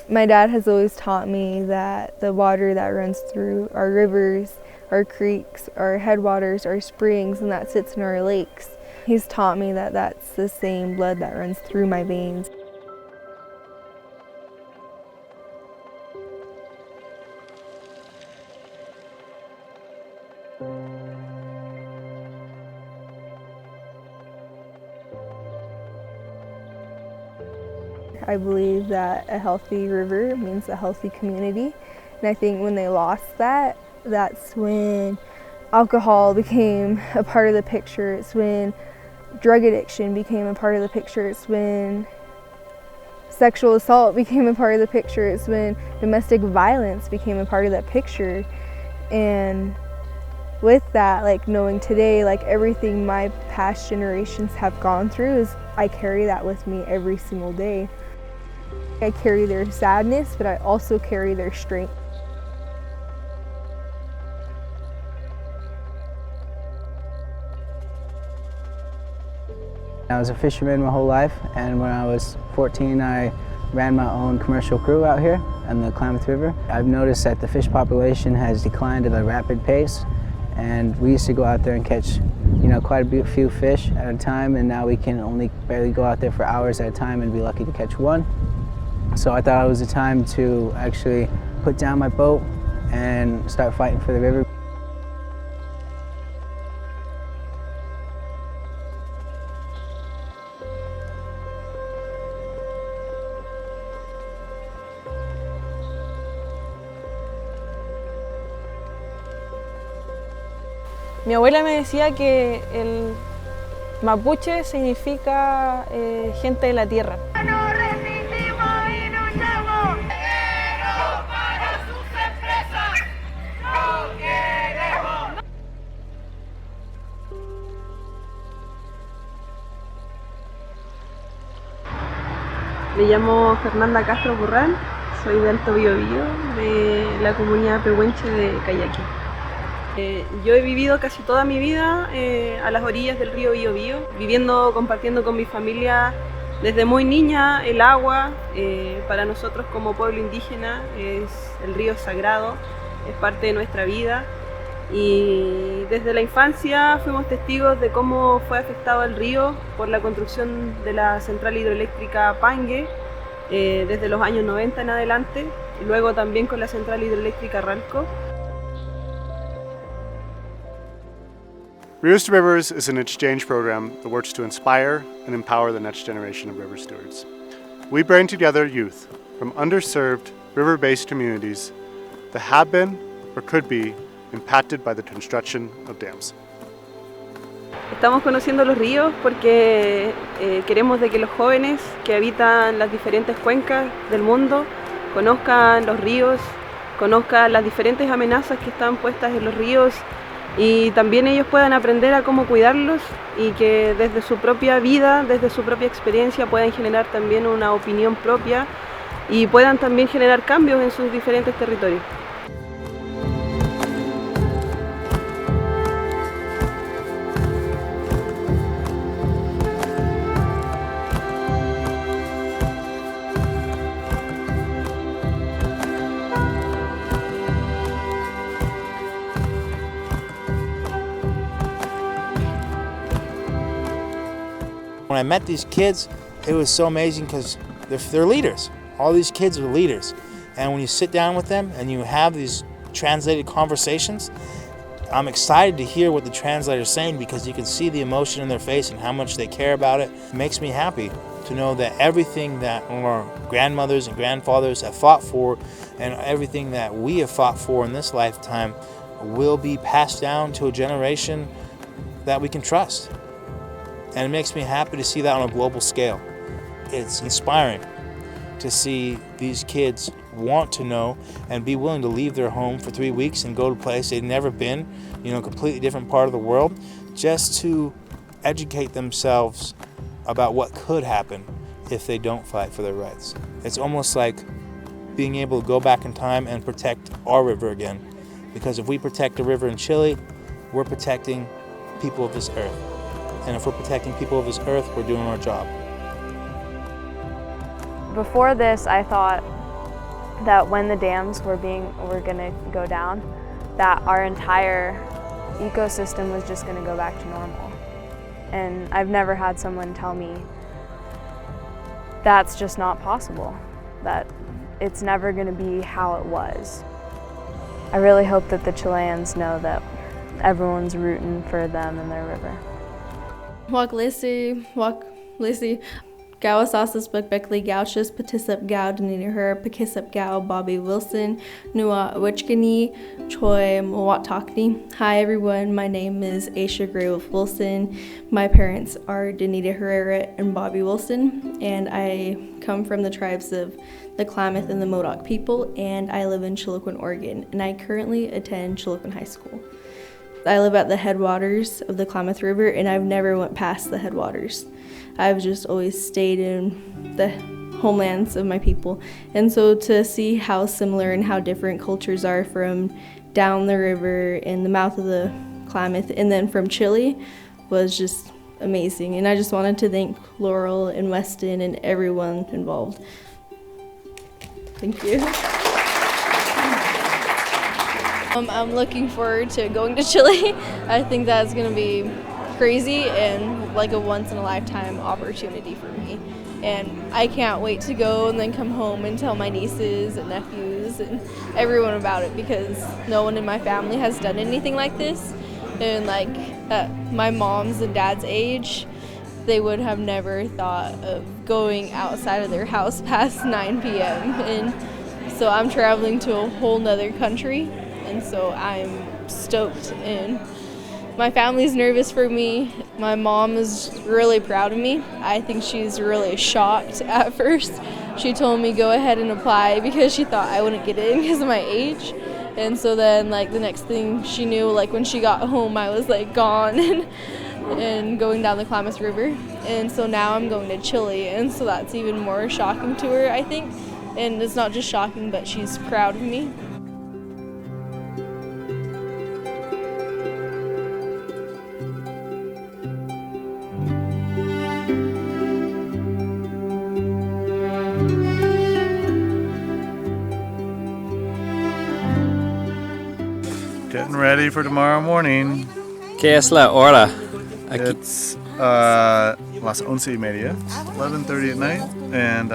My dad has always taught me that the water that runs through our rivers, our creeks, our headwaters, our springs, and that sits in our lakes. He's taught me that that's the same blood that runs through my veins. I believe that a healthy river means a healthy community. And I think when they lost that, that's when alcohol became a part of the picture. It's when drug addiction became a part of the picture. It's when sexual assault became a part of the picture. It's when domestic violence became a part of that picture. And with that, like knowing today, like everything my past generations have gone through, is I carry that with me every single day. I carry their sadness, but I also carry their strength. I was a fisherman my whole life, and when I was 14 I ran my own commercial crew out here on the Klamath River. I've noticed that the fish population has declined at a rapid pace, and we used to go out there and catch quite a few fish at a time, and now we can only barely go out there for hours at a time and be lucky to catch one. So I thought it was a time to actually put down my boat and start fighting for the river. Mi abuela me decía que el mapuche significa gente de la tierra. ¡Nos resistimos y luchamos! ¡Pero para sus empresas! ¡No queremos! Me llamo Fernanda Castro Burrán, soy de Alto Biobío, de la comunidad pehuenche de Cayaqui. Yo he vivido casi toda mi vida a las orillas del río Biobío, compartiendo con mi familia desde muy niña el agua. Para nosotros como pueblo indígena el río es sagrado, es parte de nuestra vida, y desde la infancia fuimos testigos de cómo fue afectado el río por la construcción de la central hidroeléctrica Pangue desde los años 90 en adelante, y luego también con la central hidroeléctrica Ralco. Rivers to Rivers is an exchange program that works to inspire and empower the next generation of river stewards. We bring together youth from underserved river-based communities that have been or could be impacted by the construction of dams. Estamos conociendo los ríos porque queremos de que los jóvenes que habitan las diferentes cuencas del mundo conozcan los ríos, conozcan las diferentes amenazas que están puestas en los ríos, y también ellos puedan aprender a cómo cuidarlos, y que desde su propia vida, desde su propia experiencia puedan generar también una opinión propia y puedan también generar cambios en sus diferentes territorios. When I met these kids, it was so amazing because they're leaders. All these kids are leaders. And when you sit down with them and you have these translated conversations, I'm excited to hear what the translator's saying, because you can see the emotion in their face and how much they care about it. It makes me happy to know that everything that our grandmothers and grandfathers have fought for, and everything that we have fought for in this lifetime, will be passed down to a generation that we can trust. And it makes me happy to see that on a global scale. It's inspiring to see these kids want to know and be willing to leave their home for 3 weeks and go to a place they've never been, a completely different part of the world, just to educate themselves about what could happen if they don't fight for their rights. It's almost like being able to go back in time and protect our river again. Because if we protect the river in Chile, we're protecting people of this earth. And if we're protecting people of this earth, we're doing our job. Before this, I thought that when the dams were gonna go down, that our entire ecosystem was just gonna go back to normal. And I've never had someone tell me that's just not possible, that it's never gonna be how it was. I really hope that the Chileans know that everyone's rooting for them and their river. Walk Lisi, Gawasasas Beckley Gauchus, Patisip Gau, Deniter, Pakisip Gau, Bobby Wilson, Nua Wichkani, Choi Mwatakni. Hi everyone, my name is Aisha Gray with Wilson. My parents are Denita Herrera and Bobby Wilson, and I come from the tribes of the Klamath and the Modoc people, and I live in Chiloquin, Oregon, and I currently attend Chiloquin High School. I live at the headwaters of the Klamath River, and I've never went past the headwaters. I've just always stayed in the homelands of my people. And so to see how similar and how different cultures are from down the river in the mouth of the Klamath and then from Chile was just amazing. And I just wanted to thank Laurel and Weston and everyone involved. Thank you. I'm looking forward to going to Chile. I think that's going to be crazy and like a once-in-a-lifetime opportunity for me. And I can't wait to go and then come home and tell my nieces and nephews and everyone about it, because no one in my family has done anything like this. And like at my mom's and dad's age, they would have never thought of going outside of their house past 9 p.m. And so I'm traveling to a whole nother country. And so I'm stoked, and my family's nervous for me. My mom is really proud of me. I think she's really shocked at first. She told me go ahead and apply because she thought I wouldn't get in because of my age. And so then like the next thing she knew, like when she got home, I was like gone and going down the Klamath River. And so now I'm going to Chile, and so that's even more shocking to her, I think. And it's not just shocking, but she's proud of me. Getting ready for tomorrow morning. ¿Qué es la hora? Aquí. It's las 11:30, 11:30 at night, and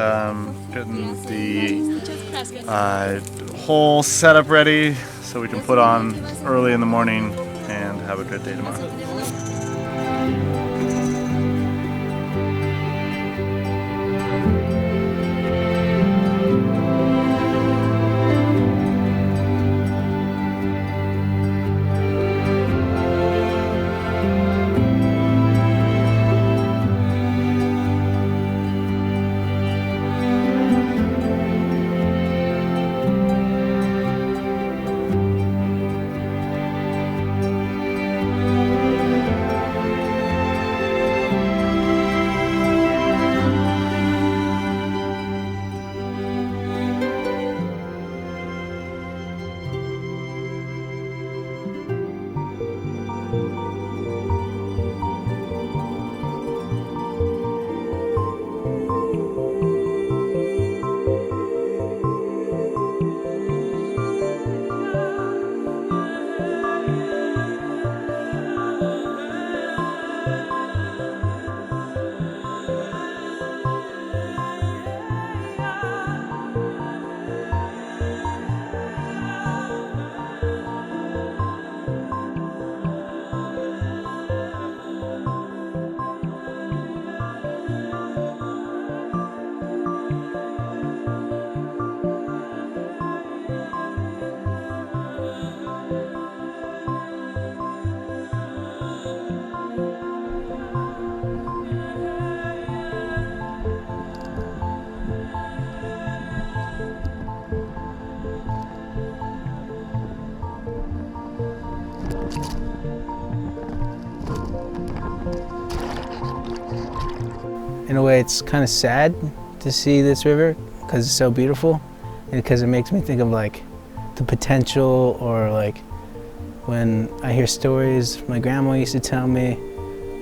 getting the whole setup ready so we can put on early in the morning and have a good day tomorrow. In a way, it's kind of sad to see this river because it's so beautiful, and because it makes me think of like the potential, or like when I hear stories my grandma used to tell me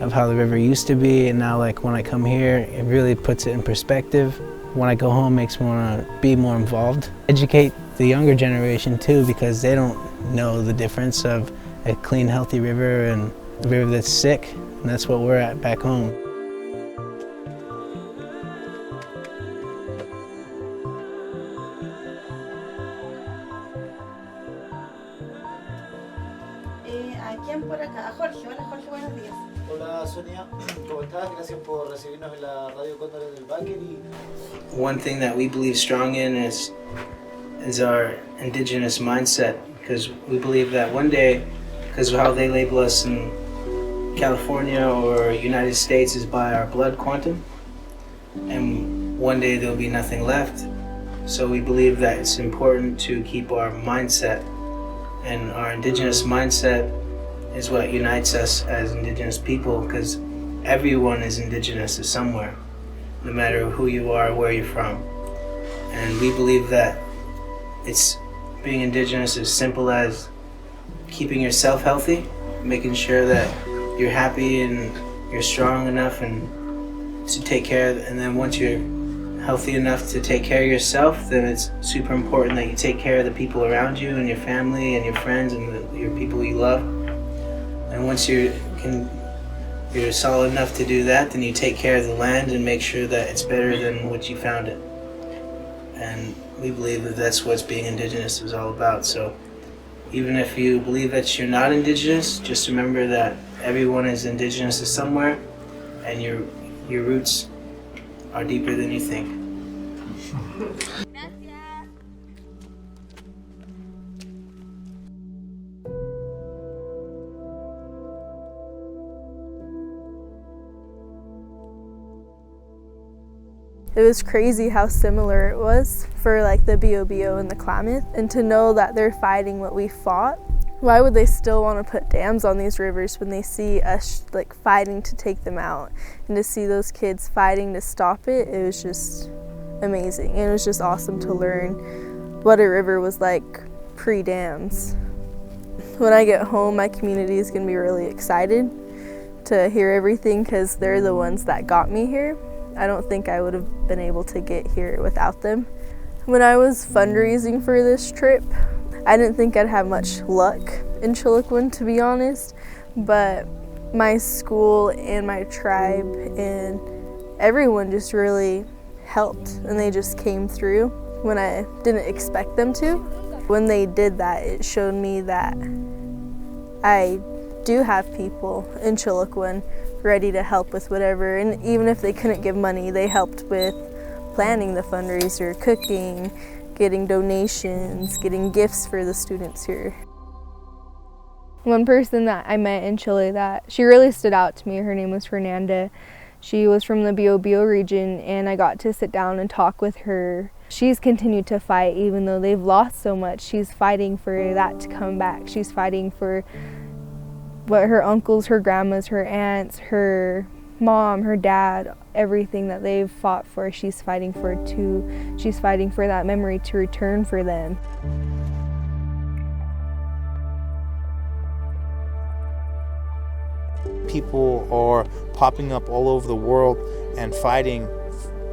of how the river used to be, and now like when I come here, it really puts it in perspective. when I go home makes me want to be more involved. Educate the younger generation too, because they don't know the difference of a clean, healthy river and a river that's sick, and that's what we're at back home. ¿A quién por acá? A Jorge. Hola Jorge, buenos días. Hola Sonia, ¿cómo estás? Gracias por recibirnos en la Radio Cóndores del Báquer. One thing that we believe strong in is our indigenous mindset, because we believe that one day, because of how they label us in California or United States is by our blood quantum, and one day there'll be nothing left. So we believe that it's important to keep our mindset, and our indigenous mindset is what unites us as indigenous people, because everyone is indigenous to somewhere, no matter who you are, where you're from. And we believe that it's being indigenous as simple as keeping yourself healthy, making sure that you're happy and you're strong enough and to take care of, and then once you're healthy enough to take care of yourself, then it's super important that you take care of the people around you and your family and your friends and your people you love. And once you're solid enough to do that, then you take care of the land and make sure that it's better than what you found it. And we believe that that's what being indigenous is all about. So even if you believe that you're not indigenous, just remember that everyone is indigenous to somewhere, and your roots are deeper than you think. It was crazy how similar it was for like the BOBO and the Klamath, and to know that they're fighting what we fought. Why would they still want to put dams on these rivers when they see us like fighting to take them out? And to see those kids fighting to stop it, it was just amazing. And it was just awesome to learn what a river was like pre-dams. When I get home, my community is going to be really excited to hear everything, because they're the ones that got me here. I don't think I would have been able to get here without them. When I was fundraising for this trip, I didn't think I'd have much luck in Chiloquin, to be honest, but my school and my tribe and everyone just really helped, and they just came through when I didn't expect them to. When they did that, it showed me that I do have people in Chiloquin ready to help with whatever, and even if they couldn't give money, they helped with planning the fundraiser, cooking, getting donations, getting gifts for the students here. One person that I met in Chile that she really stood out to me, her name was Fernanda. She was from the Biobío region, and I got to sit down and talk with her. She's continued to fight even though they've lost so much. She's fighting for that to come back. She's fighting for what her uncles, her grandmas, her aunts, her mom, her dad, everything that they've fought for, she's fighting for too. She's fighting for that memory to return for them. People are popping up all over the world and fighting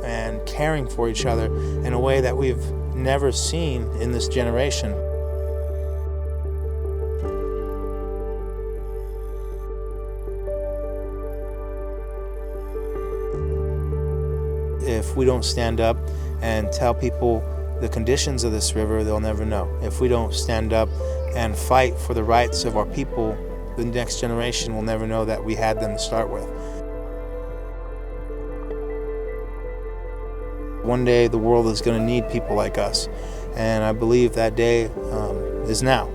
and caring for each other in a way that we've never seen in this generation. If we don't stand up and tell people the conditions of this river, they'll never know. If we don't stand up and fight for the rights of our people, the next generation will never know that we had them to start with. One day the world is going to need people like us, and I believe that day is now.